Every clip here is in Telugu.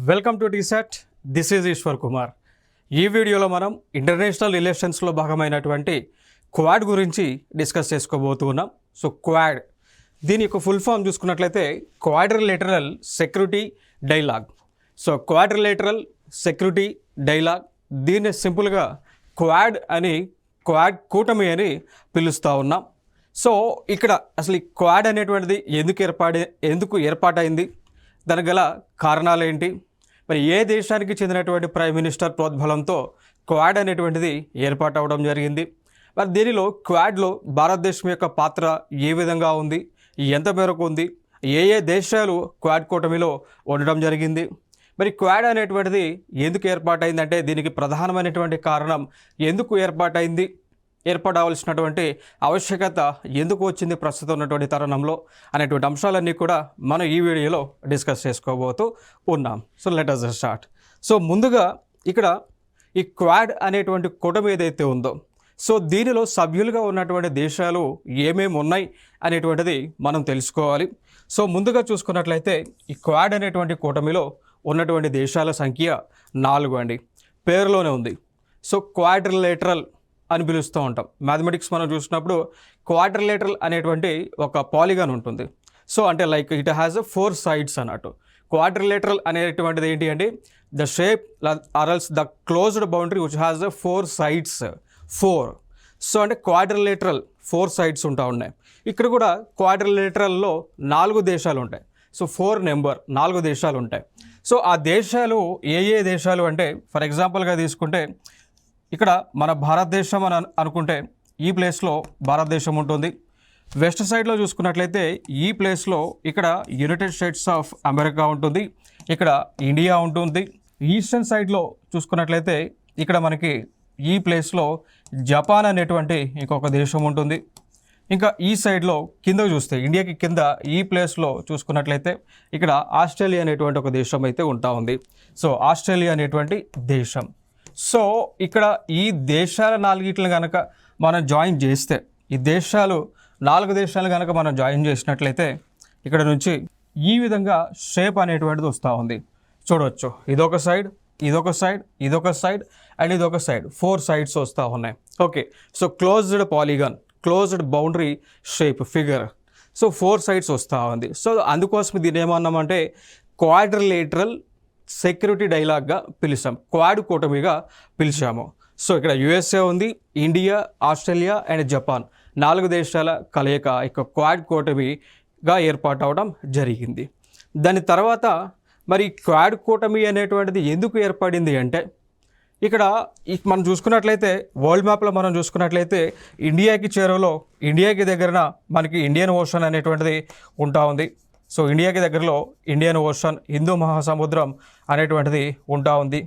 Welcome to T-SAT. This is Eshwar Kumar. ఈ వీడియోలో మనం ఇంటర్నేషనల్ రిలేషన్స్లో భాగమైనటువంటి క్వాడ్ గురించి డిస్కస్ చేసుకోబోతున్నాం. సో క్వాడ్ దీని యొక్క ఫుల్ ఫామ్ చూసుకున్నట్లయితే quadrilateral security dialogue. So quadrilateral security dialogue, దీన్ని సింపుల్గా క్వాడ్ అని, క్వాడ్ కూటమి అని పిలుస్తూ ఉన్నాం. సో ఇక్కడ అసలు ఈ క్వాడ్ అనేటువంటిది ఎందుకు ఏర్పాటైంది, దానికి గల కారణాలు ఏంటి, మరి ఏ దేశానికి చెందినటువంటి ప్రైమ్ మినిస్టర్ ప్రోద్బలంతో క్వాడ్ అనేటువంటిది ఏర్పాటు అవ్వడం జరిగింది, మరి దీనిలో క్వాడ్లో భారతదేశం యొక్క పాత్ర ఏ విధంగా ఉంది, ఎంత మేరకు ఉంది, ఏ దేశాలు క్వాడ్ కూటమిలో ఉండడం జరిగింది, మరి క్వాడ్ అనేటువంటిది ఎందుకు ఏర్పాటైందంటే దీనికి ప్రధానమైనటువంటి కారణం ఎందుకు ఏర్పడవలసినటువంటి ఆవశ్యకత ఎందుకు వచ్చింది ప్రస్తుతం ఉన్నటువంటి తరుణంలో అనేటువంటి అంశాలన్నీ కూడా మనం ఈ వీడియోలో డిస్కస్ చేసుకోబోతూ ఉన్నాం. So let us start. So ముందుగా ఇక్కడ ఈ క్వాడ్ అనేటువంటి కూటమి ఏదైతే ఉందో, సో దీనిలో సభ్యులుగా ఉన్నటువంటి దేశాలు ఏమేమి ఉన్నాయి అనేటువంటిది మనం తెలుసుకోవాలి. సో ముందుగా చూసుకున్నట్లయితే ఈ క్వాడ్ అనేటువంటి కూటమిలో ఉన్నటువంటి దేశాల సంఖ్య 4 అండి. పేరులోనే ఉంది. సో క్వాడ్రిలేటరల్ అని పిలుస్తూ ఉంటాం. మ్యాథమెటిక్స్ మనం చూసినప్పుడు క్వాడ్రిలేటరల్ అనేటువంటి ఒక పాలిగాన్ ఉంటుంది. సో అంటే లైక్ ఇట్ హ్యాస్ 4 సైడ్స్ అన్నట్టు. క్వాడ్రిలేటరల్ అనేటువంటిది ఏంటి అంటే ద షేప్ ఆర్ఎల్స్ the closed boundary which has 4 sides 4. So అంటే క్వాడ్రిలేటరల్ 4 సైడ్స్ ఉన్నాయి. ఇక్కడ కూడా క్వాడ్రిలేటరల్లో 4 దేశాలు ఉంటాయి. సో 4 నెంబర్ 4 దేశాలు ఉంటాయి. సో ఆ దేశాలు ఏ దేశాలు అంటే ఫర్ ఎగ్జాంపుల్గా తీసుకుంటే ఇక్కడ మన భారతదేశం అని అనుకుంటే ఈ ప్లేస్లో భారతదేశం ఉంటుంది. వెస్ట్ సైడ్లో చూసుకున్నట్లయితే ఈ ప్లేస్లో ఇక్కడ యునైటెడ్ స్టేట్స్ ఆఫ్ అమెరికా ఉంటుంది, ఇక్కడ ఇండియా ఉంటుంది. ఈస్టర్న్ సైడ్లో చూసుకున్నట్లయితే ఇక్కడ మనకి ఈ ప్లేస్లో జపాన్ అనేటువంటి ఇంకొక దేశం ఉంటుంది. ఇంకా ఈ సైడ్లో కింద చూస్తే ఇండియాకి కింద ఈ ప్లేస్లో చూసుకున్నట్లయితే ఇక్కడ ఆస్ట్రేలియా అనేటువంటి ఒక దేశం అయితే ఉంటా ఉంది. సో ఆస్ట్రేలియా అనేటువంటి దేశం. సో ఇక్కడ ఈ దేశాల 4 కనుక మనం జాయిన్ చేస్తే, ఈ దేశాలు 4 దేశాలు కనుక మనం జాయిన్ చేసినట్లయితే ఇక్కడ నుంచి ఈ విధంగా షేప్ అనేటువంటిది వస్తూ ఉంది. చూడవచ్చు, ఇదొక సైడ్, ఇదొక సైడ్, ఇదొక సైడ్ అండ్ ఇదొక సైడ్, 4 సైడ్స్ వస్తూ ఉన్నాయి. Okay, so closed polygon, closed boundary shape figure. So 4 sides వస్తూ ఉంది. సో అందుకోసం దీన్ని ఏమన్నామంటే క్వాడ్రిలేటరల్ సెక్యూరిటీ డైలాగ్గా పిలిచాం, క్వాడ్ కూటమిగా పిలిచాము. సో ఇక్కడ యుఎస్ఏ ఉంది, ఇండియా, ఆస్ట్రేలియా అండ్ జపాన్ 4 దేశాల కలయిక ఇక క్వాడ్ కూటమిగా ఏర్పాటు అవడం జరిగింది. దాని తర్వాత మరి క్వాడ్ కూటమి అనేటువంటిది ఎందుకు ఏర్పడింది అంటే ఇక్కడ మనం చూసుకున్నట్లయితే వరల్డ్ మ్యాప్లో మనం చూసుకున్నట్లయితే ఇండియాకి దగ్గరన మనకి ఇండియన్ ఓషన్ అనేటువంటిది ఉంటా ఉంది. సో ఇండియాకి దగ్గరలో ఇండియన్ ఓషన్, హిందూ మహాసముద్రం అనేటువంటిది ఉంటా ఉంది.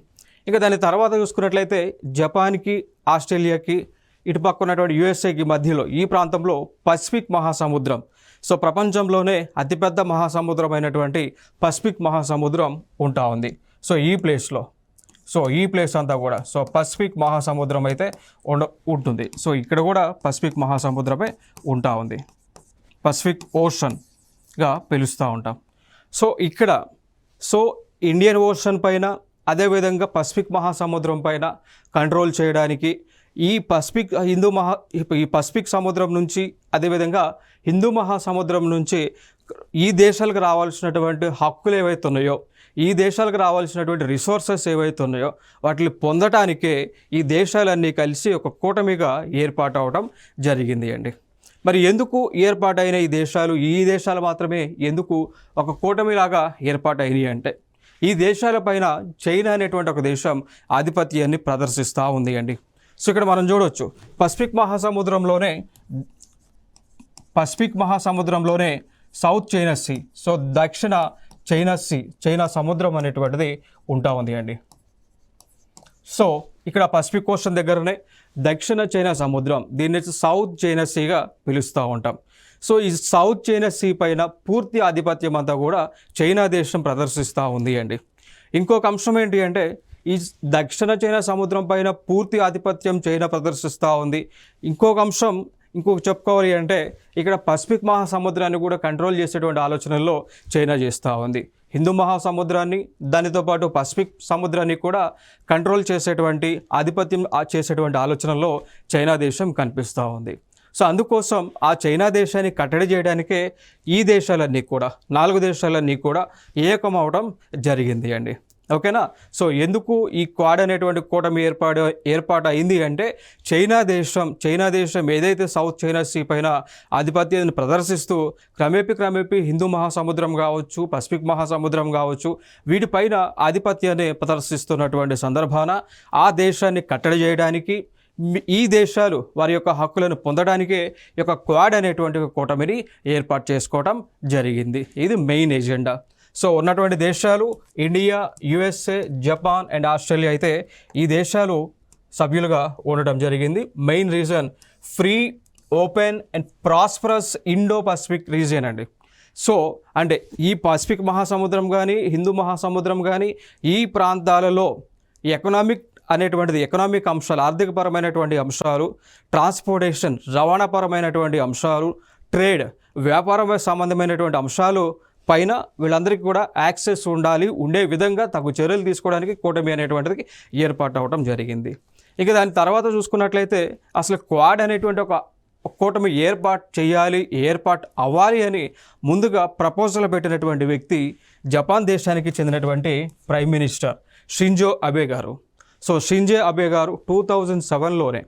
ఇంకా దాని తర్వాత చూసుకున్నట్లయితే జపాన్కి, ఆస్ట్రేలియాకి, ఇటుపక్క ఉన్నటువంటి యుఎస్ఏకి మధ్యలో ఈ ప్రాంతంలో పసిఫిక్ మహాసముద్రం. సో ప్రపంచంలోనే అతిపెద్ద మహాసముద్రం అయినటువంటి పసిఫిక్ మహాసముద్రం ఉంటా ఉంది. సో ఈ ప్లేస్లో, సో ఈ ప్లేస్ అంతా కూడా సో పసిఫిక్ మహాసముద్రం అయితే ఉంటుంది. సో ఇక్కడ కూడా పసిఫిక్ మహాసముద్రమే ఉంటా ఉంది, పసిఫిక్ ఓషన్గా పిలుస్తూ ఉంటాం. సో ఇక్కడ సో ఇండియన్ ఓషన్ పైన, అదేవిధంగా పసిఫిక్ మహాసముద్రం పైన కంట్రోల్ చేయడానికి ఈ పసిఫిక్ సముద్రం నుంచి, అదేవిధంగా హిందూ మహాసముద్రం నుంచి ఈ దేశాలకు రావాల్సినటువంటి హక్కులు ఏవైతే ఉన్నాయో, ఈ దేశాలకు రావాల్సినటువంటి రిసోర్సెస్ ఏవైతే ఉన్నాయో వాటిని పొందటానికే ఈ దేశాలన్నీ కలిసి ఒక కూటమిగా ఏర్పాటు అవడం జరిగింది అండి. మరి ఎందుకు ఏర్పాటైన ఈ దేశాలు మాత్రమే ఎందుకు ఒక కూటమిలాగా ఏర్పాటైనవి అంటే ఈ దేశాలపైన చైనా అనేటువంటి ఒక దేశం ఆధిపత్యాన్ని ప్రదర్శిస్తూ ఉంది అండి. సో ఇక్కడ మనం చూడవచ్చు పసిఫిక్ మహాసముద్రంలోనే సౌత్ చైనా సీ, సో దక్షిణ చైనా సముద్రం అనేటువంటిది ఉంటా ఉంది అండి. సో ఇక్కడ పసిఫిక్ ఓషన్ దగ్గరనే దక్షిణ చైనా సముద్రం, దీన్ని సౌత్ చైనా సీగా పిలుస్తూ ఉంటాం. సో ఈ సౌత్ చైనా సీ పైన పూర్తి ఆధిపత్యం అంతా కూడా చైనా దేశం ప్రదర్శిస్తూ ఉంది అండి. ఇంకొక అంశం ఏంటి అంటే ఈ దక్షిణ చైనా సముద్రం పైన పూర్తి ఆధిపత్యం చైనా ప్రదర్శిస్తూ ఉంది. ఇంకొక చెప్పుకోవాలి అంటే ఇక్కడ పసిఫిక్ మహాసముద్రాన్ని కూడా కంట్రోల్ చేసేటువంటి ఆలోచనల్లో చైనా చేస్తూ ఉంది. హిందూ మహాసముద్రాన్ని దానితో పాటు పసిఫిక్ సముద్రాన్ని కూడా కంట్రోల్ చేసేటువంటి ఆధిపత్యం చేసేటువంటి ఆలోచనలో చైనా దేశం కనిపిస్తూ ఉంది. సో అందుకోసం ఆ చైనా దేశాన్ని కట్టడి చేయడానికే ఈ దేశాలన్నీ కూడా 4 దేశాలన్నీ కూడా ఏకమవడం జరిగింది అండి. ఓకేనా. సో ఎందుకు ఈ క్వాడ్ అనేటువంటి కూటమి ఏర్పాటు అయింది అంటే చైనా దేశం ఏదైతే సౌత్ చైనా సీ పైన ఆధిపత్యాన్ని ప్రదర్శిస్తూ క్రమేపీ హిందూ మహాసముద్రం కావచ్చు, పసిఫిక్ మహాసముద్రం కావచ్చు, వీటిపైన ఆధిపత్యాన్ని ప్రదర్శిస్తున్నటువంటి సందర్భాన ఆ దేశాన్ని కట్టడి చేయడానికి ఈ దేశాలు వారి యొక్క హక్కులను పొందడానికే ఈ యొక్క క్వాడ్ అనేటువంటి కూటమిని ఏర్పాటు చేసుకోవడం జరిగింది. ఇది మెయిన్ ఎజెండా. సో ఉన్నటువంటి దేశాలు India, USA, Japan and Australia అయితే ఈ దేశాలు సభ్యులుగా ఉండడం జరిగింది. Main reason free, open and prosperous Indo Pacific region అండి. సో అంటే ఈ పసిఫిక్ మహాసముద్రం కానీ, హిందూ మహాసముద్రం కానీ, ఈ ప్రాంతాలలో ఎకనామిక్ అంశాలు, ఆర్థికపరమైనటువంటి అంశాలు, ట్రాన్స్పోర్టేషన్ రవాణాపరమైనటువంటి అంశాలు, ట్రేడ్ వ్యాపార సంబంధమైనటువంటి అంశాలు పైన వీళ్ళందరికీ కూడా యాక్సెస్ ఉండే విధంగా తగు చర్యలు తీసుకోవడానికి కూటమి అనేటువంటిది ఏర్పాటు అవ్వడం జరిగింది. ఇక దాని తర్వాత చూసుకున్నట్లయితే అసలు క్వాడ్ అనేటువంటి ఒక కూటమి ఏర్పాటు అవ్వాలి అని ముందుగా ప్రపోజల్ పెట్టినటువంటి వ్యక్తి జపాన్ దేశానికి చెందినటువంటి ప్రైమ్ మినిస్టర్ షింజో అబే గారు. సో షింజో అబే గారు 2007లోనే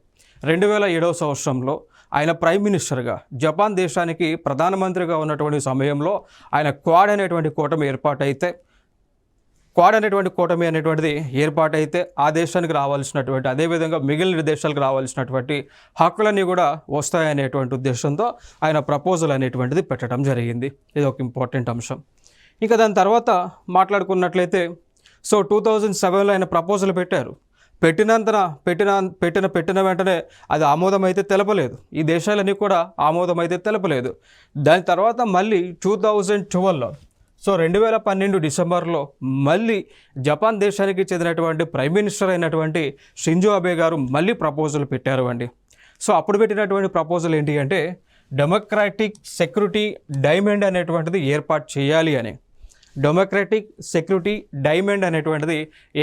2007వ సంవత్సరంలో ఆయన ప్రైమ్ మినిస్టర్గా జపాన్ దేశానికి ప్రధానమంత్రిగా ఉన్నటువంటి సమయంలో ఆయన క్వాడ్ అనేటువంటి కూటమి ఏర్పాటైతే ఆ దేశానికి రావాల్సినటువంటి, అదేవిధంగా మిగిలిన దేశాలకు రావాల్సినటువంటి హక్కులన్నీ కూడా వస్తాయనేటువంటి ఉద్దేశంతో ఆయన ప్రపోజల్ అనేటువంటిది పెట్టడం జరిగింది. ఇది ఒక ఇంపార్టెంట్ అంశం. ఇంకా దాని తర్వాత మాట్లాడుకున్నట్లయితే సో 2007లో ఆయన ప్రపోజల్ పెట్టారు. పెట్టిన వెంటనే అది ఆమోదం అయితే తెలపలేదు. ఈ దేశాలన్నీ కూడా ఆమోదం అయితే తెలపలేదు. దాని తర్వాత మళ్ళీ 2012లో సో 2012 డిసెంబర్లో మళ్ళీ జపాన్ దేశానికి చెందినటువంటి ప్రైమ్ మినిస్టర్ అయినటువంటి షింజో అబే గారు మళ్ళీ ప్రపోజల్ పెట్టారు అండి. సో అప్పుడు పెట్టినటువంటి ప్రపోజల్ ఏంటి అంటే డెమోక్రాటిక్ సెక్యూరిటీ డైమండ్ అనేటువంటిది ఏర్పాటు చేయాలి అని.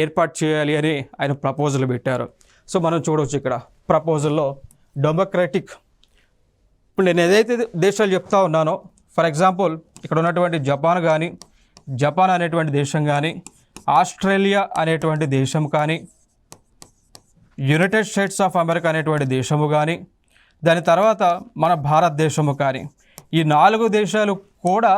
ఏర్పాటు చేయాలి అని ఆయన ప్రపోజల్ పెట్టారు. సో మనం చూడవచ్చు ఇక్కడ ప్రపోజల్లో డెమోక్రాటిక్, ఇప్పుడు నేను ఏదైతే దేశాలు చెప్తా ఉన్నానో, ఫర్ ఎగ్జాంపుల్ ఇక్కడ ఉన్నటువంటి జపాన్ అనేటువంటి దేశం కానీ, ఆస్ట్రేలియా అనేటువంటి దేశం కానీ, యునైటెడ్ స్టేట్స్ ఆఫ్ అమెరికా అనేటువంటి దేశము కానీ, దాని తర్వాత మన భారతదేశము కానీ, ఈ 4 దేశాలు కూడా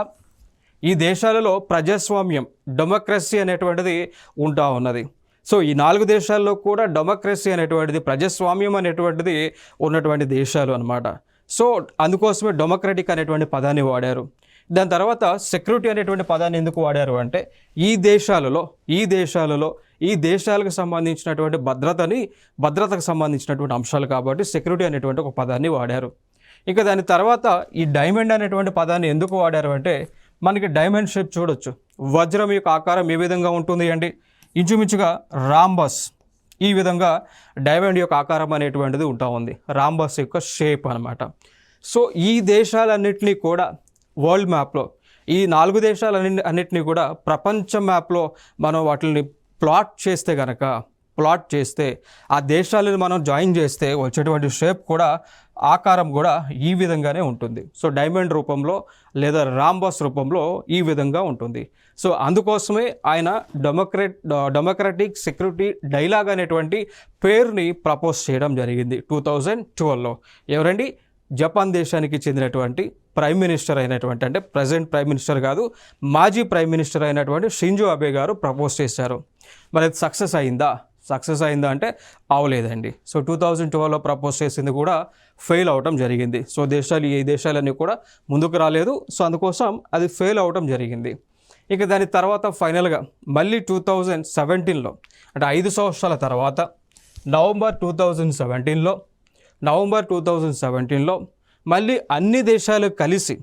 ఈ దేశాలలో ప్రజాస్వామ్యం, డెమోక్రసీ అనేటువంటిది ఉంటా ఉన్నది. సో ఈ 4 దేశాల్లో కూడా డెమోక్రసీ అనేటువంటిది, ప్రజాస్వామ్యం అనేటువంటిది ఉన్నటువంటి దేశాలు అన్నమాట. సో అందుకోసమే డెమోక్రటిక్ అనేటువంటి పదాన్ని వాడారు. దాని తర్వాత సెక్యూరిటీ అనేటువంటి పదాన్ని ఎందుకు వాడారు అంటే ఈ దేశాలకు సంబంధించినటువంటి భద్రతకు సంబంధించినటువంటి అంశాలు కాబట్టి సెక్యూరిటీ అనేటువంటి ఒక పదాన్ని వాడారు. ఇక దాని తర్వాత ఈ డైమండ్ అనేటువంటి పదాన్ని ఎందుకు వాడారు అంటే మనకి డైమండ్ షేప్ చూడొచ్చు. వజ్రం యొక్క ఆకారం ఏ విధంగా ఉంటుంది అంటే ఇంచుమించుగా రాంబస్, ఈ విధంగా డైమండ్ యొక్క ఆకారం అనేటువంటిది ఉంటా ఉంది, రాంబస్ యొక్క షేప్ అనమాట. సో ఈ దేశాలన్నింటినీ కూడా వరల్డ్ మ్యాప్లో, ఈ 4 దేశాలన్నింటినీ కూడా ప్రపంచ మ్యాప్లో మనం వాటిని ప్లాట్ చేస్తే ఆ దేశాలను మనం జాయిన్ చేస్తే వచ్చేటువంటి షేప్ కూడా, ఆకారం కూడా ఈ విధంగానే ఉంటుంది. సో డైమండ్ రూపంలో లేదా రాంబస్ రూపంలో ఈ విధంగా ఉంటుంది. సో అందుకోసమే ఆయన డెమోక్రటిక్ సెక్యూరిటీ డైలాగ్ అనేటువంటి పేరుని ప్రపోజ్ చేయడం జరిగింది 2012లో. ఎవరండి? జపాన్ దేశానికి చెందినటువంటి ప్రైమ్ మినిస్టర్ అయినటువంటి, అంటే ప్రజెంట్ ప్రైమ్ మినిస్టర్ కాదు, మాజీ ప్రైమ్ మినిస్టర్ అయినటువంటి షింజో అబే గారు ప్రపోజ్ చేశారు. మరి అది సక్సెస్ అయిందా అంటే అవలేదండి. సో 2012లో ప్రపోజ్ చేసింది కూడా ఫెయిల్ అవటం జరిగింది. సో ఈ దేశాలన్నీ కూడా ముందుకు రాలేదు. సో అందుకోసం అది ఫెయిల్ అవటం జరిగింది. ఇక దాని తర్వాత ఫైనల్గా మళ్ళీ 2017లో, అంటే 5 సంవత్సరాల తర్వాత నవంబర్ 2017లో మళ్ళీ అన్ని దేశాలు కలిసి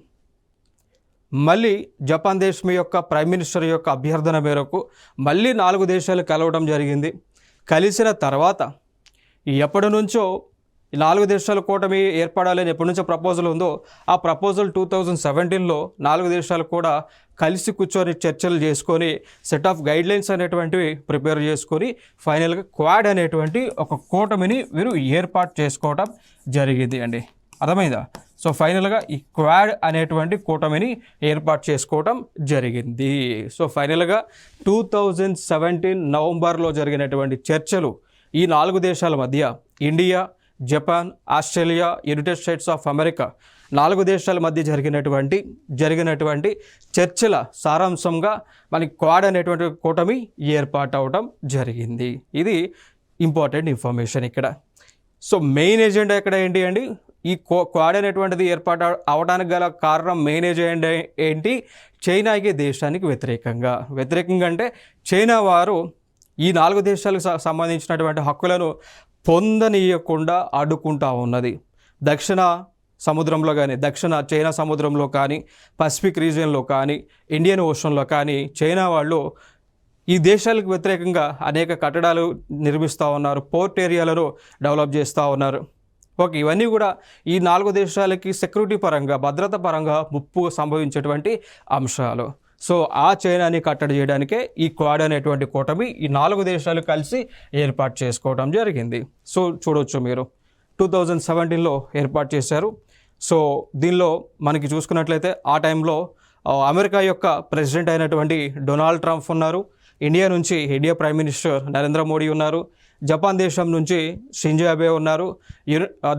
మళ్ళీ జపాన్ దేశం యొక్క ప్రైమ్ మినిస్టర్ యొక్క అభ్యర్థన మేరకు మళ్ళీ 4 దేశాలు కలవడం జరిగింది. కలిసిన తర్వాత ఎప్పటి నుంచో ఈ 4 దేశాల కూటమి ఏర్పడాలి అని ఎప్పటి నుంచో ప్రపోజల్ ఉందో ఆ ప్రపోజల్ 2017లో 4 దేశాలు కూడా కలిసి కూర్చొని చర్చలు చేసుకొని సెట్ ఆఫ్ గైడ్లైన్స్ అనేటువంటివి ప్రిపేర్ చేసుకొని ఫైనల్గా క్వాడ్ అనేటువంటి ఒక కూటమిని వీరు ఏర్పాటు చేసుకోవడం జరిగింది అండి. అర్థమైందా? సో ఫైనల్గా ఈ క్వాడ్ అనేటువంటి కూటమిని ఏర్పాటు చేసుకోవడం జరిగింది. సో ఫైనల్గా 2017 నవంబర్లో జరిగినటువంటి చర్చలు ఈ 4 దేశాల మధ్య India, Japan, Australia, United states of America 4 దేశాల మధ్య జరిగినటువంటి చర్చల సారాంశంగా మనకి క్వాడ్ అనేటువంటి కూటమి ఏర్పాటు అవడం జరిగింది. ఇది ఇంపార్టెంట్ ఇన్ఫర్మేషన్ ఇక్కడ. సో మెయిన్ ఎజెండా ఇక్కడ ఏంటి అండి? ఈ క్వాడ్ అనేటువంటిది ఏర్పాటు అవడానికి గల కారణం మెయిన్ ఎజెండా ఏంటి? చైనాకి దేశానికి వ్యతిరేకంగా అంటే చైనా వారు ఈ 4 దేశాలకు సంబంధించినటువంటి హక్కులను పొందనీయకుండా అడ్డుకుంటా ఉన్నది. దక్షిణ సముద్రంలో కానీ, దక్షిణ చైనా సముద్రంలో కానీ, పసిఫిక్ రీజియన్లో కానీ, ఇండియన్ ఓషన్లో కానీ చైనా వాళ్ళు ఈ దేశాలకు వ్యతిరేకంగా అనేక కట్టడాలు నిర్మిస్తూ ఉన్నారు, పోర్ట్ ఏరియాలను డెవలప్ చేస్తూ ఉన్నారు. ఓకే, ఇవన్నీ కూడా ఈ 4 దేశాలకి సెక్యూరిటీ పరంగా, భద్రత పరంగా ముప్పు సంభవించేటువంటి అంశాలు. సో ఆ చైనాని కట్టడి చేయడానికే ఈ క్వాడ్ అనేటువంటి కూటమి ఈ 4 దేశాలు కలిసి ఏర్పాటు చేసుకోవడం జరిగింది. సో చూడవచ్చు మీరు 2017లో ఏర్పాటు చేశారు. సో దీనిలో మనకి చూసుకున్నట్లయితే ఆ టైంలో అమెరికా యొక్క ప్రెసిడెంట్ అయినటువంటి డొనాల్డ్ ట్రంప్ ఉన్నారు, India prime minister Narendra Modi ఉన్నారు, జపాన్ దేశం నుంచి షింజో అబే ఉన్నారు,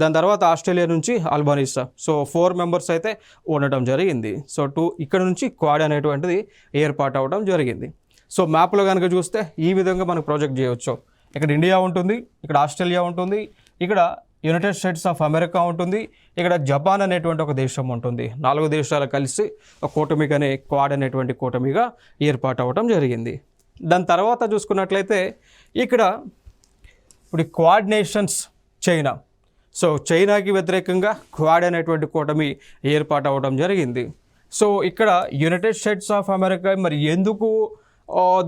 దాని తర్వాత ఆస్ట్రేలియా నుంచి అల్బనీసా. సో 4 మెంబర్స్ అయితే ఉండటం జరిగింది. సో ఇక్కడ నుంచి క్వాడ్ అనేటువంటిది ఏర్పాటు అవ్వడం జరిగింది. సో మ్యాప్లో కనుక చూస్తే ఈ విధంగా మనకు ప్రాజెక్ట్ చేయవచ్చు. ఇక్కడ ఇండియా ఉంటుంది, ఇక్కడ ఆస్ట్రేలియా ఉంటుంది, ఇక్కడ యునైటెడ్ స్టేట్స్ ఆఫ్ అమెరికా ఉంటుంది, ఇక్కడ జపాన్ అనేటువంటి ఒక దేశం ఉంటుంది. 4 దేశాలు కలిసి ఒక కూటమిగానే క్వాడ్ అనేటువంటి కూటమిగా ఏర్పాటు అవ్వడం జరిగింది. దాని తర్వాత చూసుకున్నట్లయితే ఇక్కడ ఇప్పుడు క్వాడ్ నేషన్స్ చైనా. సో చైనాకి వ్యతిరేకంగా క్వాడ్ అనేటువంటి కూటమి ఏర్పాటు అవ్వడం జరిగింది. సో ఇక్కడ యునైటెడ్ స్టేట్స్ ఆఫ్ అమెరికా మరి ఎందుకు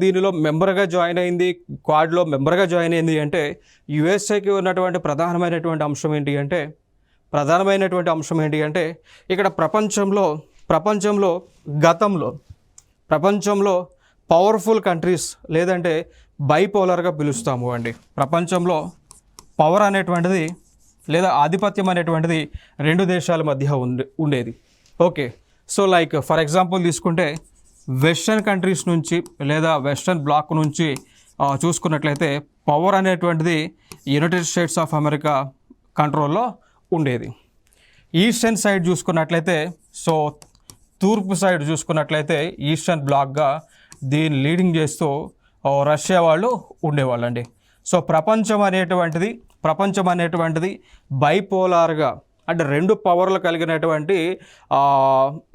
దీనిలో మెంబర్గా జాయిన్ అయింది, క్వాడ్లో మెంబర్గా జాయిన్ అయింది అంటే యుఎస్ఏకి ఉన్నటువంటి ప్రధానమైనటువంటి అంశం ఏంటి అంటే ఇక్కడ ప్రపంచంలో గతంలో పవర్ఫుల్ కంట్రీస్ లేదంటే బైపోలర్గా పిలుస్తాము అండి. ప్రపంచంలో పవర్ అనేటువంటిది లేదా ఆధిపత్యం అనేటువంటిది 2 దేశాల మధ్య ఉండేది. Okay, so like for example తీసుకుంటే వెస్టర్న్ కంట్రీస్ నుంచి లేదా వెస్టర్న్ బ్లాక్ నుంచి చూసుకున్నట్లయితే పవర్ అనేటువంటిది యునైటెడ్ స్టేట్స్ ఆఫ్ అమెరికా కంట్రోల్లో ఉండేది. ఈస్టర్న్ సైడ్ చూసుకున్నట్లయితే, సో తూర్పు సైడ్ చూసుకున్నట్లయితే ఈస్టర్న్ బ్లాక్గా దీన్ని లీడింగ్ చేస్తూ రష్యా వాళ్ళు ఉండేవాళ్ళండి. సో ప్రపంచం అనేటువంటిది బైపోలార్గా అంటే 2 పవర్లు కలిగినటువంటి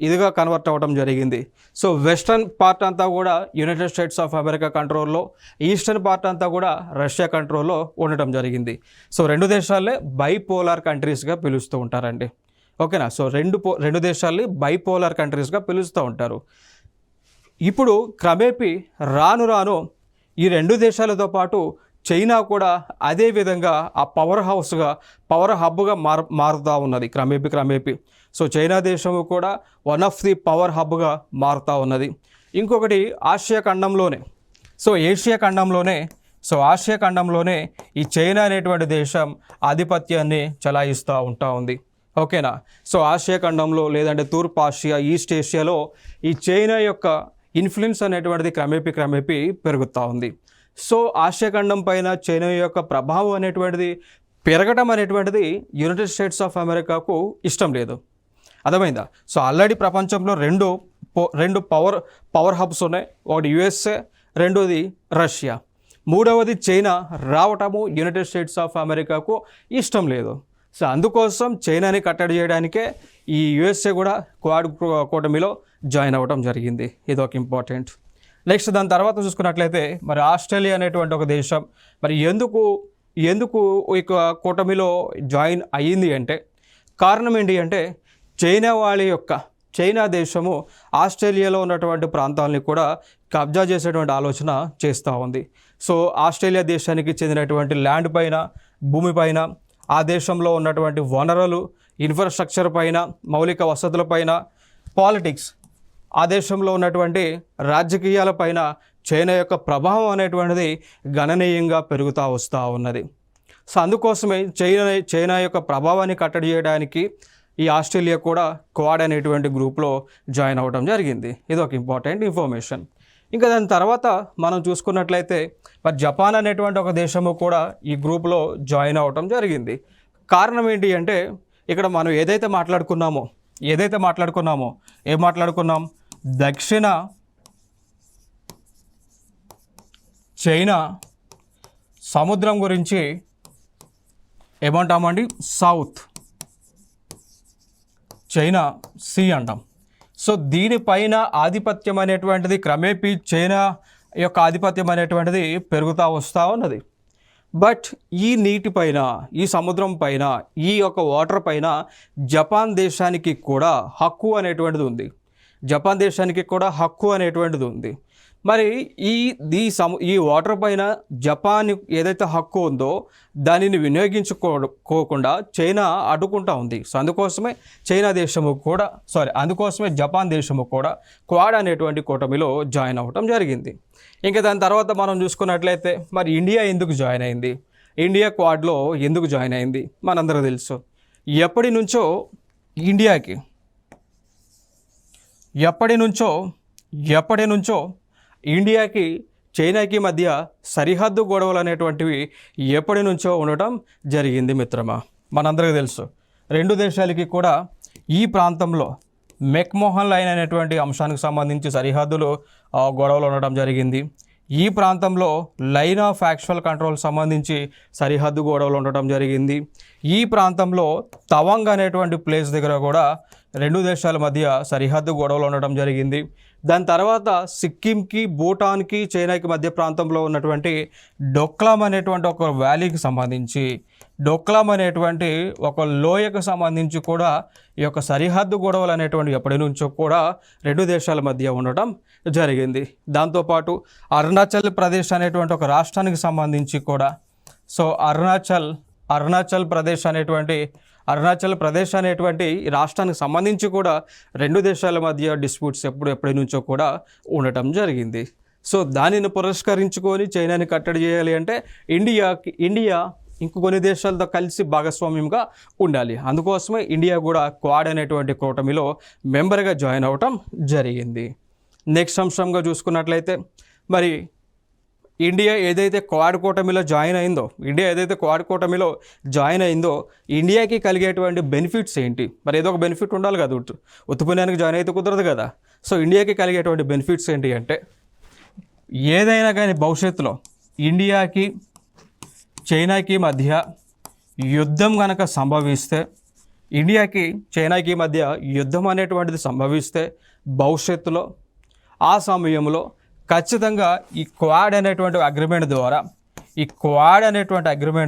ఇదిగా కన్వర్ట్ అవ్వడం జరిగింది. సో వెస్టర్న్ పార్ట్ అంతా కూడా యునైటెడ్ స్టేట్స్ ఆఫ్ అమెరికా కంట్రోల్లో, ఈస్టర్న్ పార్ట్ అంతా కూడా రష్యా కంట్రోల్లో ఉండటం జరిగింది. సో 2 దేశాలే బైపోలార్ కంట్రీస్గా పిలుస్తూ ఉంటారండి. ఓకేనా? సో 2 దేశాలని బైపోలార్ కంట్రీస్గా పిలుస్తూ ఉంటారు. ఇప్పుడు క్రమేపీ రాను ఈ 2 దేశాలతో పాటు చైనా కూడా అదే విధంగా ఆ పవర్ హబ్గా మారుతూ ఉన్నది క్రమేపీ. సో చైనా దేశము కూడా వన్ ఆఫ్ ది పవర్ హబ్గా మారుతూ ఉన్నది. ఇంకొకటి ఆసియా ఖండంలోనే ఈ చైనా అనేటువంటి దేశం ఆధిపత్యాన్ని చలాయిస్తూ ఉంది. ఓకేనా? సో ఆసియా ఖండంలో లేదంటే తూర్పు ఆసియా, ఈస్ట్ ఏషియాలో ఈ చైనా యొక్క ఇన్ఫ్లుయెన్స్ అనేటువంటిది క్రమేపీ పెరుగుతూ ఉంది. సో ఆసియా ఖండం పైన చైనా యొక్క ప్రభావం అనేటువంటిది పెరగడం అనేటువంటిది యునైటెడ్ స్టేట్స్ ఆఫ్ అమెరికాకు ఇష్టం లేదు. అర్థమైందా? సో ఆల్రెడీ ప్రపంచంలో రెండు పవర్ హబ్స్ ఉన్నాయి. ఒకటి యుఎస్ఏ, రెండోది రష్యా, మూడవది చైనా రావటము యునైటెడ్ స్టేట్స్ ఆఫ్ అమెరికాకు ఇష్టం లేదు. సో అందుకోసం చైనాని కట్టడి చేయడానికే ఈ యుఎస్ఏ కూడా క్వాడ్ కూటమిలో జాయిన్ అవ్వడం జరిగింది. ఇది ఒక ఇంపార్టెంట్. నెక్స్ట్ దాని తర్వాత చూసుకున్నట్లయితే మరి ఆస్ట్రేలియా అనేటువంటి ఒక దేశం మరి ఎందుకు ఇక కూటమిలో జాయిన్ అయ్యింది అంటే కారణం ఏంటి అంటే చైనా దేశము ఆస్ట్రేలియాలో ఉన్నటువంటి ప్రాంతాలని కూడా కబ్జా చేసేటువంటి ఆలోచన చేస్తూ ఉంది. సో ఆస్ట్రేలియా దేశానికి చెందినటువంటి ల్యాండ్ పైన, భూమి పైన ఆ దేశంలో ఉన్నటువంటి వనరులు, ఇన్ఫ్రాస్ట్రక్చర్ పైన, మౌలిక వసతులపైన, పాలిటిక్స్, ఆ దేశంలో ఉన్నటువంటి రాజకీయాలపైన చైనా యొక్క ప్రభావం అనేటువంటిది గణనీయంగా పెరుగుతూ వస్తూ ఉన్నది. సో అందుకోసమే చైనా యొక్క ప్రభావాన్ని కట్టడి చేయడానికి ఈ ఆస్ట్రేలియా కూడా క్వాడ్ అనేటువంటి గ్రూప్లో జాయిన్ అవ్వడం జరిగింది. ఇది ఒక ఇంపార్టెంట్ ఇన్ఫర్మేషన్. ఇంకా దాని తర్వాత మనం చూసుకున్నట్లయితే మరి జపాన్ అనేటువంటి ఒక దేశము కూడా ఈ గ్రూప్లో జాయిన్ అవ్వటం జరిగింది. కారణం ఏంటి అంటే ఇక్కడ మనం ఏదైతే మాట్లాడుకున్నామో ఏం మాట్లాడుకున్నాం, దక్షిణ చైనా సముద్రం గురించి ఏమంటామండి, సౌత్ చైనా సీ అంటాం. సో దీనిపైన ఆధిపత్యం అనేటువంటిది క్రమేపీ చైనా యొక్క ఆధిపత్యం అనేటువంటిది పెరుగుతూ వస్తూ ఉన్నది. బట్ ఈ నీటిపైన, ఈ సముద్రం పైన, ఈ యొక్క వాటర్ పైన జపాన్ దేశానికి కూడా హక్కు అనేటువంటిది ఉంది. మరి ఈ వాటర్ పైన జపాన్ ఏదైతే హక్కు ఉందో దానిని వినియోగించుకోకుండా చైనా అడ్డుకుంటా ఉంది. సో అందుకోసమే జపాన్ దేశము కూడా క్వాడ్ అనేటువంటి కూటమిలో జాయిన్ అవ్వటం జరిగింది. ఇంకా దాని తర్వాత మనం చూసుకున్నట్లయితే మరి ఇండియా ఎందుకు జాయిన్ అయింది, ఇండియా క్వాడ్లో ఎందుకు జాయిన్ అయింది మనందరూ తెలుసు. ఎప్పటి నుంచో ఇండియాకి చైనాకి మధ్య సరిహద్దు గొడవలు అనేటువంటివి ఎప్పటి నుంచో ఉండటం జరిగింది మిత్రమా. మనందరికీ తెలుసు రెండు దేశాలకి కూడా ఈ ప్రాంతంలో మెక్మోహన్ లైన్ అనేటువంటి అంశానికి సంబంధించి సరిహద్దులు గొడవలు ఉండటం జరిగింది. ఈ ప్రాంతంలో లైన్ ఆఫ్ యాక్చువల్ కంట్రోల్ సంబంధించి సరిహద్దు గొడవలు ఉండటం జరిగింది. ఈ ప్రాంతంలో తవాంగ్ అనేటువంటి ప్లేస్ దగ్గర కూడా రెండు దేశాల మధ్య సరిహద్దు గొడవలు ఉండటం జరిగింది. దాని తర్వాత సిక్కింకి, భూటాన్కి, చైనాకి మధ్య ప్రాంతంలో ఉన్నటువంటి డోక్లాం అనేటువంటి ఒక వ్యాలీకి సంబంధించి, డోక్లాం అనేటువంటి ఒక లోయకు సంబంధించి కూడా ఈ యొక్క సరిహద్దు గొడవలు అనేటువంటి ఎప్పటి నుంచో కూడా రెండు దేశాల మధ్య ఉండటం జరిగింది. దాంతోపాటు అరుణాచల్ ప్రదేశ్ అనేటువంటి ఒక రాష్ట్రానికి సంబంధించి కూడా, సో అరుణాచల్ ప్రదేశ్ అనేటువంటి రాష్ట్రానికి సంబంధించి కూడా రెండు దేశాల మధ్య డిస్ప్యూట్స్ ఎప్పటి నుంచో కూడా ఉండటం జరిగింది. సో దానిని పురస్కరించుకొని చైనాని కట్టడి చేయాలి అంటే ఇండియా ఇంకొన్ని దేశాలతో కలిసి భాగస్వామ్యంగా ఉండాలి. అందుకోసమే ఇండియా కూడా క్వాడ్ అనేటువంటి కూటమిలో మెంబర్గా జాయిన్ అవ్వటం జరిగింది. నెక్స్ట్ అంశంగా చూసుకున్నట్లయితే మరి ఇండియా ఏదైతే క్వాడ్ కూటమిలో జాయిన్ అయిందో ఇండియాకి కలిగేటువంటి బెనిఫిట్స్ ఏంటి? మరి ఏదో ఒక బెనిఫిట్ ఉండాలి కదా, ఉత్తుపుణ్యానికి జాయిన్ అయితే కుదరదు కదా. సో ఇండియాకి కలిగేటువంటి బెనిఫిట్స్ ఏంటి అంటే, ఏదైనా కానీ భవిష్యత్తులో ఇండియాకి చైనాకి మధ్య యుద్ధం కనుక సంభవిస్తే, చైనాకి మధ్య యుద్ధం అనేటువంటిది సంభవిస్తే భవిష్యత్తులో ఆ సమయంలో ఖచ్చితంగా ఈ క్వాడ్ అనేటువంటి అగ్రిమెంట్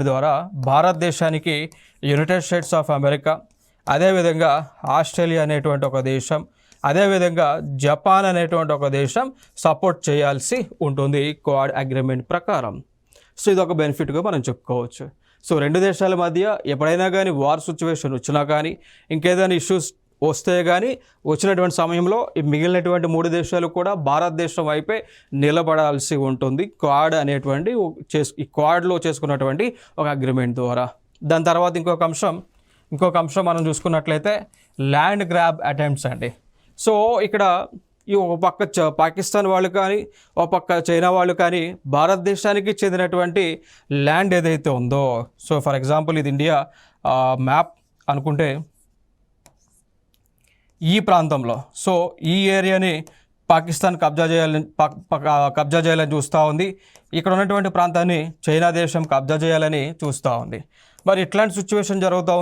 ద్వారా భారతదేశానికి యునైటెడ్ స్టేట్స్ ఆఫ్ అమెరికా, అదేవిధంగా ఆస్ట్రేలియా అనేటువంటి ఒక దేశం, అదేవిధంగా జపాన్ అనేటువంటి ఒక దేశం సపోర్ట్ చేయాల్సి ఉంటుంది క్వాడ్ అగ్రిమెంట్ ప్రకారం. సో ఇది ఒక బెనిఫిట్గా మనం చెప్పుకోవచ్చు. సో రెండు దేశాల మధ్య ఎప్పుడైనా కానీ వార్ సిచ్యువేషన్ వచ్చినా కానీ, ఇంకేదైనా ఇష్యూస్ వస్తే కానీ, వచ్చినటువంటి సమయంలో ఈ మిగిలినటువంటి మూడు దేశాలు కూడా భారతదేశం వైపే నిలబడాల్సి ఉంటుంది క్వాడ్ అనేటువంటి ఈ క్వాడ్లో చేసుకున్నటువంటి ఒక అగ్రిమెంట్ ద్వారా. దాని తర్వాత ఇంకొక అంశం మనం చూసుకున్నట్లయితే ల్యాండ్ గ్రాబ్ అటెంప్ట్స్ అండి. సో ఇక్కడ ఈ ఒక పక్క పాకిస్తాన్ వాళ్ళు కానీ, ఒక పక్క చైనా వాళ్ళు కానీ భారతదేశానికి చెందినటువంటి ల్యాండ్ ఏదైతే ఉందో, సో ఫర్ ఎగ్జాంపుల్ ఇది ఇండియా మ్యాప్ అనుకుంటే, ఈ ప్రాంతంలో, సో ఈ ఏరియాని పాకిస్తాన్ కబ్జా చేయాలని చూస్తూ ఉంది. ఇక్కడ ఉన్నటువంటి ప్రాంతాన్ని చైనా దేశం కబ్జా చేయాలని చూస్తూ ఉంది. మరి ఇట్లాంటి సిచ్యువేషన్ జరుగుతూ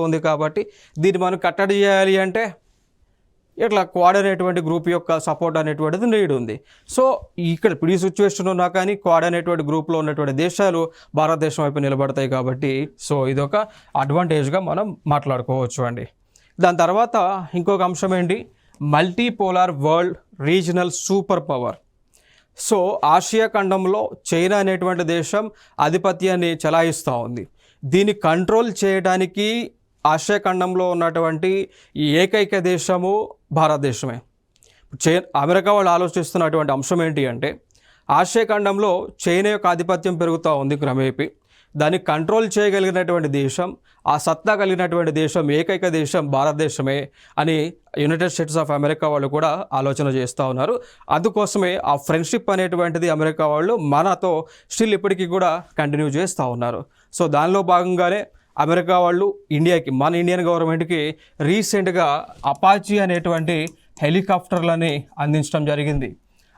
ఉంది కాబట్టి దీన్ని మనం కట్టడి చేయాలి అంటే ఇట్లా క్వాడ్ అనేటువంటి గ్రూప్ యొక్క సపోర్ట్ అనేటువంటిది నీడ్ ఉంది. సో ఇక్కడ ఈ సిచ్యువేషన్ ఉన్నా కానీ క్వాడ్ అనేటువంటి గ్రూప్లో ఉన్నటువంటి దేశాలు భారతదేశం వైపు నిలబడతాయి కాబట్టి, సో ఇదొక అడ్వాంటేజ్గా మనం మాట్లాడుకోవచ్చు అండి. దాని తర్వాత ఇంకొక అంశం ఏంటి, multipolar world regional super power. So Asia ఖండంలో చైనా అనేటువంటి దేశం ఆధిపత్యాన్ని చెలాయిస్తూ ఉంది. దీన్ని కంట్రోల్ చేయడానికి ఆసియా ఖండంలో ఉన్నటువంటి ఈ ఏకైక దేశము భారతదేశమే. అమెరికా వాళ్ళు ఆలోచిస్తున్నటువంటి అంశం ఏంటి అంటే, ఆసియా ఖండంలో చైనా యొక్క ఆధిపత్యం పెరుగుతూ ఉంది క్రమేపీ. దాన్ని కంట్రోల్ చేయగలిగినటువంటి దేశం, ఆ సత్తా కలిగినటువంటి దేశం, ఏకైక దేశం భారతదేశమే అని యునైటెడ్ స్టేట్స్ ఆఫ్ అమెరికా వాళ్ళు కూడా ఆలోచన చేస్తూ ఉన్నారు. అందుకోసమే ఆ ఫ్రెండ్షిప్ అనేటువంటిది అమెరికా వాళ్ళు మనతో స్టిల్ ఇప్పటికీ కూడా కంటిన్యూ చేస్తూ ఉన్నారు. సో దానిలో భాగంగానే అమెరికా వాళ్ళు ఇండియాకి, మన ఇండియన్ గవర్నమెంట్కి రీసెంట్గా అపాచీ అనేటువంటి హెలికాప్టర్లని అందించడం జరిగింది.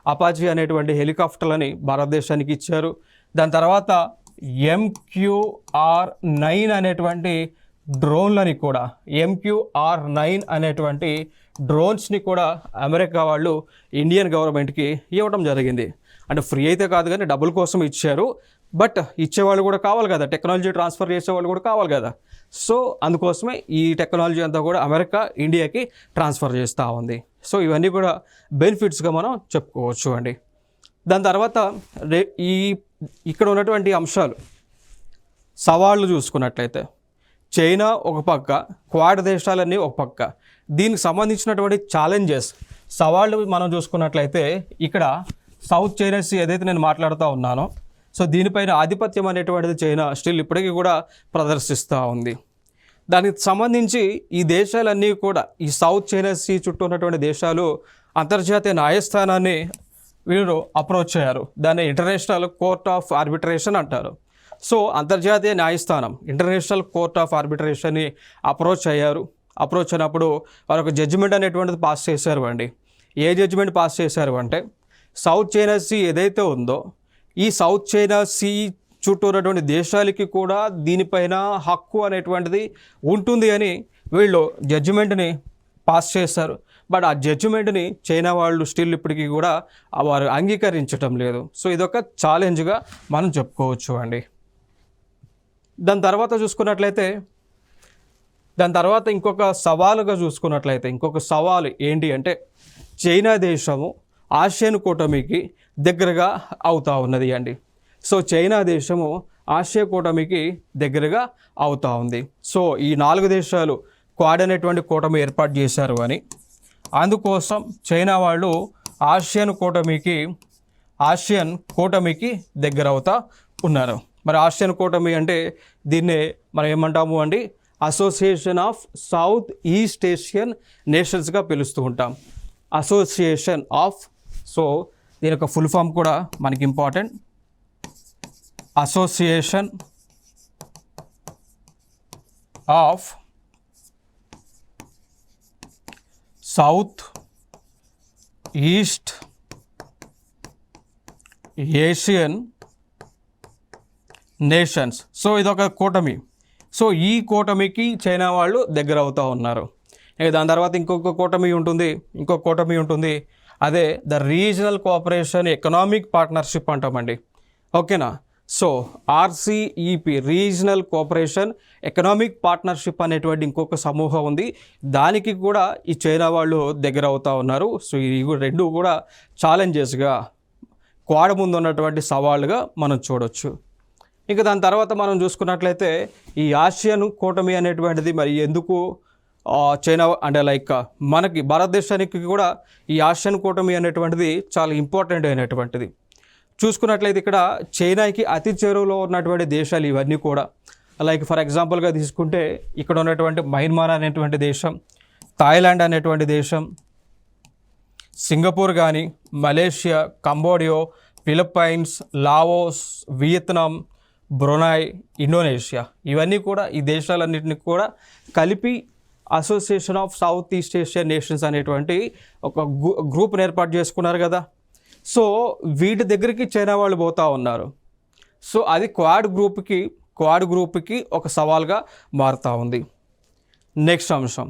అపాచీ అనేటువంటి హెలికాప్టర్లని భారతదేశానికి ఇచ్చారు. దాని తర్వాత MQR-9 అనేటువంటి డ్రోన్లని కూడా, MQR-9 అనేటువంటి డ్రోన్స్ని కూడా అమెరికా వాళ్ళు ఇండియన్ గవర్నమెంట్కి ఇవ్వడం జరిగింది. అంటే ఫ్రీ అయితే కాదు కానీ డబ్బుల కోసం ఇచ్చారు. బట్ ఇచ్చేవాళ్ళు కూడా కావాలి కదా, టెక్నాలజీ ట్రాన్స్ఫర్ చేసేవాళ్ళు కూడా కావాలి కదా. సో అందుకోసమే ఈ టెక్నాలజీ అంతా కూడా అమెరికా ఇండియాకి ట్రాన్స్ఫర్ చేస్తూ ఉంది. సో ఇవన్నీ కూడా బెనిఫిట్స్గా మనం చెప్పుకోవచ్చు అండి. దాని తర్వాత ఇక్కడ ఉన్నటువంటి అంశాలు, సవాళ్ళు చూసుకున్నట్లయితే చైనా ఒక పక్క, క్వాడ్ దేశాలన్నీ ఒక పక్క. దీనికి సంబంధించినటువంటి ఛాలెంజెస్, సవాళ్ళు మనం చూసుకున్నట్లయితే ఇక్కడ సౌత్ చైనా సీ ఏదైతే నేను మాట్లాడుతూ ఉన్నానో, సో దీనిపైన ఆధిపత్యం అనేటువంటిది చైనా స్టిల్ ఇప్పటికీ కూడా ప్రదర్శిస్తూ ఉంది. దానికి సంబంధించి ఈ దేశాలన్నీ కూడా, ఈ సౌత్ చైనా సీ చుట్టూ ఉన్నటువంటి దేశాలు అంతర్జాతీయ న్యాయస్థానాన్ని వీరు అప్రోచ్ అయ్యారు. దాన్ని ఇంటర్నేషనల్ కోర్ట్ ఆఫ్ ఆర్బిట్రేషన్ అంటారు. సో అంతర్జాతీయ న్యాయస్థానం, ఇంటర్నేషనల్ కోర్ట్ ఆఫ్ ఆర్బిట్రేషన్ని అప్రోచ్ అయ్యారు. అప్రోచ్ అయినప్పుడు వారు ఒక జడ్జిమెంట్ అనేటువంటిది పాస్ చేశారు అండి. ఏ జడ్జిమెంట్ పాస్ చేశారు అంటే, సౌత్ చైనా సీ ఏదైతే ఉందో, ఈ సౌత్ చైనా సీ చుట్టూ ఉన్నటువంటి దేశాలకి కూడా దీనిపైన హక్కు అనేటువంటిది ఉంటుంది అని వీళ్ళు జడ్జిమెంట్ని పాస్ చేశారు. బట్ ఆ జడ్జిమెంట్ని చైనా వాళ్ళు స్టిల్ ఇప్పటికీ కూడా వారు అంగీకరించటం లేదు. సో ఇదొక ఛాలెంజ్గా మనం చెప్పుకోవచ్చు అండి. దాని తర్వాత చూసుకున్నట్లయితే, దాని తర్వాత ఇంకొక సవాలుగా చూసుకున్నట్లయితే, ఇంకొక సవాలు ఏంటి అంటే, చైనా దేశము ఆసియన్ కూటమికి దగ్గరగా అవుతూ ఉన్నది అండి. సో చైనా దేశము ఆసియా కూటమికి దగ్గరగా అవుతూ ఉంది. సో ఈ 4 దేశాలు క్వాడ్ అనేటువంటి కూటమి ఏర్పాటు చేశారు అని, అందుకోసం చైనా వాళ్ళు ఆసియన్ కూటమికి దగ్గర అవుతా ఉన్నారు. మరి ఆసియన్ కూటమి అంటే దీన్నే మనం ఏమంటాము అండి, association of south east Asian నేషన్స్గా పిలుస్తూ ఉంటాం. అసోసియేషన్ ఆఫ్, సో దీని యొక్క ఫుల్ ఫామ్ కూడా మనకి important, association of south east Asian nations. So ఇదొక కూటమి. సో ఈ కూటమికి చైనా వాళ్ళు దగ్గర అవుతూ ఉన్నారు. దాని తర్వాత ఇంకొక కూటమి ఉంటుంది, అదే the regional cooperation economic partnership అంటామండి. ఓకేనా. So RCEP, regional cooperation economic partnership అనేటువంటి ఇంకొక సమూహం ఉంది. దానికి కూడా ఈ చైనా వాళ్ళు దగ్గర అవుతూ ఉన్నారు. సో ఈ రెండు కూడా ఛాలెంజెస్గా, క్వాడ్ ముందు ఉన్నటువంటి సవాళ్ళుగా మనం చూడొచ్చు. ఇంకా దాని తర్వాత మనం చూసుకున్నట్లయితే, ఈ ఆసియన్ కూటమి అనేటువంటిది మరి ఎందుకు చైనా అంటే మనకి భారతదేశానికి కూడా ఈ ఆసియన్ కూటమి అనేటువంటిది చాలా ఇంపార్టెంట్ అయినటువంటిది. చూసుకున్నట్లయితే ఇక్కడ చైనాకి అతి చేరువలో ఉన్నటువంటి దేశాలు ఇవన్నీ కూడా. ఫర్ ఎగ్జాంపుల్గా తీసుకుంటే ఇక్కడ ఉన్నటువంటి మయన్మార్ అనేటువంటి దేశం, థాయిలాండ్ అనేటువంటి దేశం, సింగపూర్ కానీ, Malaysia, Cambodia, Philippines, Laos, Vietnam, Brunei, Indonesia, ఇవన్నీ కూడా ఈ దేశాలన్నింటినీ కూడా కలిపి association of south east Asian nations అనేటువంటి ఒక గ్రూప్ని ఏర్పాటు చేసుకున్నారు కదా. సో వీటి దగ్గరికి చైనా వాళ్ళు పోతూ ఉన్నారు. సో అది క్వాడ్ గ్రూప్కి ఒక సవాల్గా మారుతూ ఉంది. నెక్స్ట్ అంశం,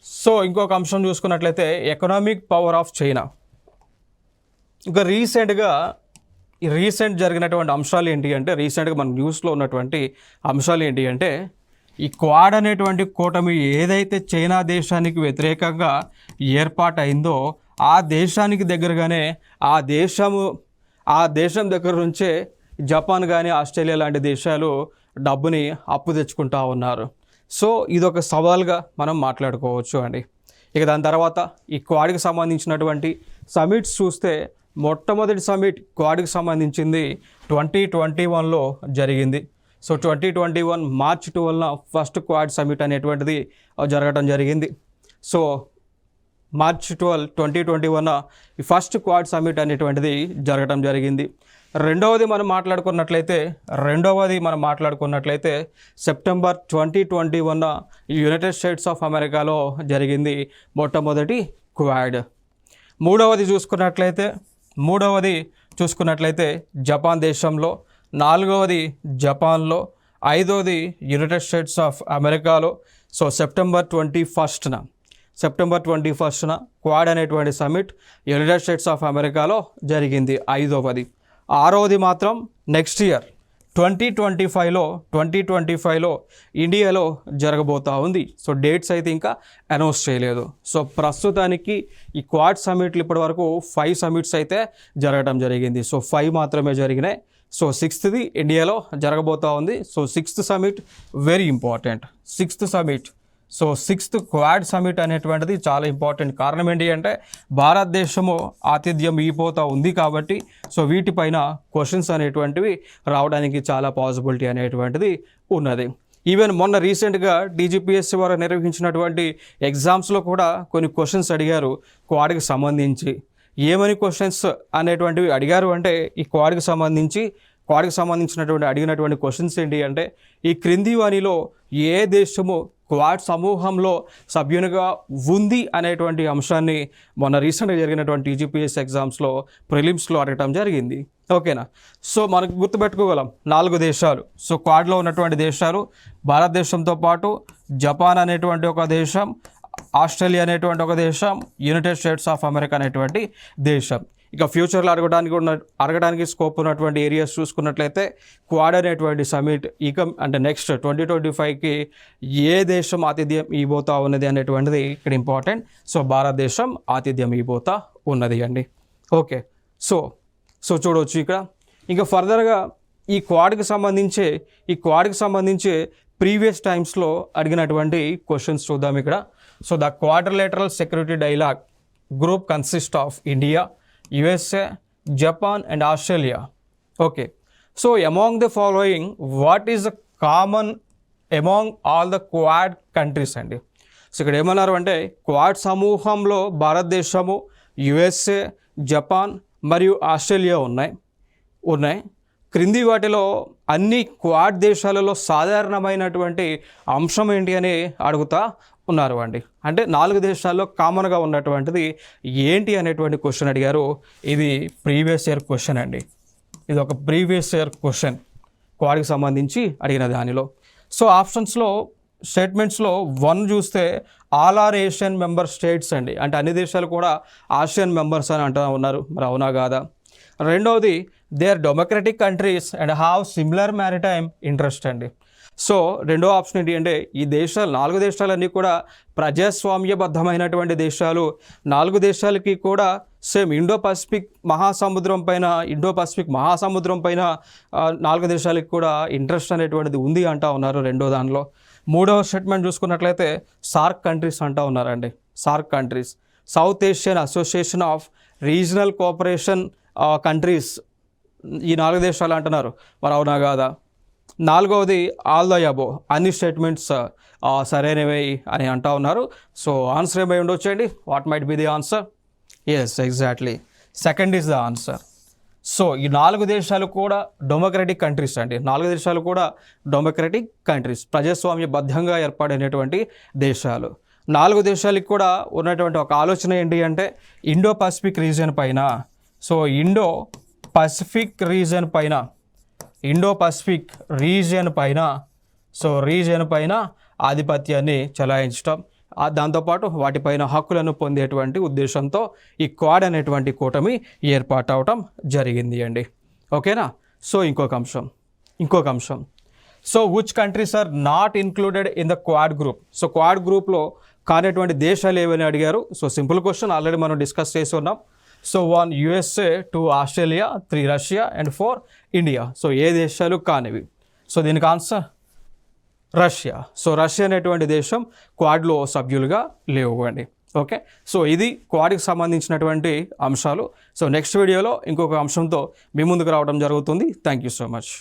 సో ఇంకొక అంశం చూసుకున్నట్లయితే ఎకనామిక్ పవర్ ఆఫ్ చైనా. ఇంకా రీసెంట్ జరిగినటువంటి అంశాలు ఏంటి అంటే, రీసెంట్గా మన న్యూస్లో ఉన్నటువంటి అంశాలు ఏంటి అంటే, ఈ క్వాడ్ అనేటువంటి కూటమి ఏదైతే చైనా దేశానికి వ్యతిరేకంగా ఏర్పాటైందో ఆ దేశానికి దగ్గరగానే ఆ దేశం దగ్గర నుంచే జపాన్ కానీ ఆస్ట్రేలియా లాంటి దేశాలు డబ్బుని అప్పు తెచ్చుకుంటా ఉన్నారు. సో ఇదొక సవాల్గా మనం మాట్లాడుకోవచ్చు అండి. ఇక దాని తర్వాత ఈ క్వాడ్కి సంబంధించినటువంటి సమిట్స్ చూస్తే మొట్టమొదటి సమిట్ క్వాడ్కి సంబంధించింది 2021లో జరిగింది. సో 2021 మార్చ్ 12న ఫస్ట్ క్వాడ్ సమిట్ అనేటువంటిది జరగడం జరిగింది. సో మార్చ్ 12, 2021 ఈ ఫస్ట్ క్వాడ్ సమిట్ అనేటువంటిది జరగడం జరిగింది. రెండవది మనం మాట్లాడుకున్నట్లయితే సెప్టెంబర్ 2021 యునైటెడ్ స్టేట్స్ ఆఫ్ అమెరికాలో జరిగింది మొట్టమొదటి క్వాడ్. మూడవది చూసుకున్నట్లయితే జపాన్ దేశంలో, నాలుగవది జపాన్లో, ఐదవది యునైటెడ్ స్టేట్స్ ఆఫ్ అమెరికాలో. సో సెప్టెంబర్ 21న క్వాడ్ అనేటువంటి సమిట్ యునైటెడ్ స్టేట్స్ ఆఫ్ అమెరికాలో జరిగింది, ఐదవది. ఆరవది మాత్రం నెక్స్ట్ ఇయర్ 2025లో ఇండియాలో జరగబోతూ ఉంది. సో డేట్స్ అయితే ఇంకా అనౌన్స్ చేయలేదు. సో ప్రస్తుతానికి ఈ క్వాడ్ సమిట్లు ఇప్పటి వరకు 5 సమిట్స్ అయితే జరగడం జరిగింది. సో 5 మాత్రమే జరిగినాయి. సో 6th ఇండియాలో జరగబోతూ ఉంది. So 6th summit very important. 6th summit, so 6th quad summit అనేటువంటిది చాలా ఇంపార్టెంట్. కారణం ఏంటి అంటే భారతదేశము ఆతిథ్యం ఇవ్వబోతూ ఉంది కాబట్టి సో వీటిపైన క్వశ్చన్స్ అనేటువంటివి రావడానికి చాలా పాసిబిలిటీ అనేటువంటిది ఉన్నది. ఈవెన్ మొన్న రీసెంట్గా DGPSC వారు నిర్వహించినటువంటి ఎగ్జామ్స్లో కూడా కొన్ని క్వశ్చన్స్ అడిగారు క్వాడ్కి సంబంధించి. ఏమని క్వశ్చన్స్ అనేటువంటివి అడిగారు అంటే ఈ క్వాడ్కి సంబంధించినటువంటి అడిగినటువంటి క్వశ్చన్స్ ఏంటి అంటే ఈ క్రింది వానిలో ఏ దేశము క్వాడ్ సమూహంలో సభ్యునిగా ఉంది అనేటువంటి అంశాన్ని మొన్న రీసెంట్గా జరిగినటువంటి DGPSC ఎగ్జామ్స్లో ప్రిలిమ్స్లో అడగటం జరిగింది. ఓకేనా? సో మనకు గుర్తుపెట్టుకోగలం 4 దేశాలు. సో క్వాడ్లో ఉన్నటువంటి దేశాలు భారతదేశంతో పాటు జపాన్ అనేటువంటి ఒక దేశం, ఆస్ట్రేలియా అనేటువంటి ఒక దేశం, యునైటెడ్ స్టేట్స్ ఆఫ్ అమెరికా అనేటువంటి దేశం. ఇక ఫ్యూచర్లో అడగడానికి స్కోప్ ఉన్నటువంటి ఏరియాస్ చూసుకున్నట్లయితే క్వాడ్ అనేటువంటి సమిట్ అంటే నెక్స్ట్ 2025కి ఏ దేశం ఆతిథ్యం ఇవ్వబోతా ఉన్నది అనేటువంటిది ఇక్కడ ఇంపార్టెంట్. సో భారతదేశం ఆతిథ్యం ఇవ్వబోతా ఉన్నది అండి. ఓకే, సో చూడవచ్చు ఇక్కడ. ఇంకా ఫర్దర్గా ఈ క్వాడ్కి సంబంధించి ప్రీవియస్ టైమ్స్లో అడిగినటువంటి క్వశ్చన్స్ చూద్దాం ఇక్కడ. So the quadrilateral security dialogue group consist of India, USA, Japan and Australia. Okay, so among the following, what is the common among all the quad countries అండి? సో ఇక్కడ ఏమన్నారు అంటే క్వాడ్ సమూహంలో భారతదేశము, USA, జపాన్ మరియు ఆస్ట్రేలియా ఉన్నాయి. క్రింది వాటిలో అన్ని క్వాడ్ దేశాలలో సాధారణమైనటువంటి అంశం ఏంటి అని అడుగుతా ఉన్నారు అండి. అంటే 4 దేశాల్లో కామన్గా ఉన్నటువంటిది ఏంటి అనేటువంటి క్వశ్చన్ అడిగారు. ఇది ప్రీవియస్ ఇయర్ క్వశ్చన్ అండి. ఇది ఒక ప్రీవియస్ ఇయర్ క్వశ్చన్ క్వాడ్కి సంబంధించి అడిగిన దానిలో. సో స్టేట్మెంట్స్లో 1 చూస్తే all are Asian member states అండి. అంటే అన్ని దేశాలు కూడా ఆసియన్ మెంబర్స్ అని అంటూ ఉన్నారు. మరి అవునా కాదా? రెండవది they are democratic countries and have similar maritime interest అండి. సో రెండో ఆప్షన్ ఏంటి అంటే ఈ 4 దేశాలన్నీ కూడా ప్రజాస్వామ్యబద్ధమైనటువంటి దేశాలు. 4 దేశాలకి కూడా సేమ్ ఇండో పసిఫిక్ మహాసముద్రం పైన 4 దేశాలకి కూడా ఇంట్రెస్ట్ అనేటువంటిది ఉంది అంటూ ఉన్నారు రెండో దానిలో. మూడవ స్టేట్మెంట్ చూసుకున్నట్లయితే సార్క్ కంట్రీస్ అంటూ ఉన్నారండి. SAARC countries, south Asian association of regional cooperation countries, ఈ 4 దేశాలు అంటున్నారు. మరి అవునా కాదా? నాలుగవది ఆల్ ద అబో, అన్ని స్టేట్మెంట్స్ సరైనవి అని అంటూ ఉన్నారు. సో ఆన్సర్ ఏమై ఉండొచ్చండి? What might be the answer? Yes, exactly second is the answer. So ఈ 4 దేశాలు కూడా డెమోక్రటిక్ కంట్రీస్ అండి. 4 దేశాలు కూడా డెమోక్రటిక్ కంట్రీస్, ప్రజాస్వామ్యబద్ధంగా ఏర్పడినటువంటి దేశాలు. 4 దేశాలకు కూడా ఉన్నటువంటి ఒక ఆలోచన ఏంటి అంటే ఇండో పసిఫిక్ రీజియన్ పైన, సో ఇండో పసిఫిక్ రీజియన్ పైన ఆధిపత్యాన్ని చెలాయించడం, దాంతోపాటు వాటిపైన హక్కులను పొందేటువంటి ఉద్దేశంతో ఈ క్వాడ్ అనేటువంటి కూటమి ఏర్పాటు అవటం జరిగింది అండి. ఓకేనా? సో ఇంకొక అంశం so which countries are not included in the Quad group? So Quad గ్రూప్లో కానటువంటి దేశాలు ఏవని అడిగారు. సో సింపుల్ క్వశ్చన్, ఆల్రెడీ మనం డిస్కస్ చేసి ఉన్నాం. So 1 USA, 2 Australia, 3 Russia and 4 India. So ఏ దేశాలు కానివి. సో దీనికి ఆన్సర్ రష్యా. సో రష్యా అనేటువంటి దేశం క్వాడ్లో సభ్యులుగా లేవండి. ఓకే, సో ఇది క్వాడ్కి సంబంధించినటువంటి అంశాలు. సో నెక్స్ట్ వీడియోలో ఇంకొక అంశంతో మీ ముందుకు రావడం జరుగుతుంది. Thank you so much.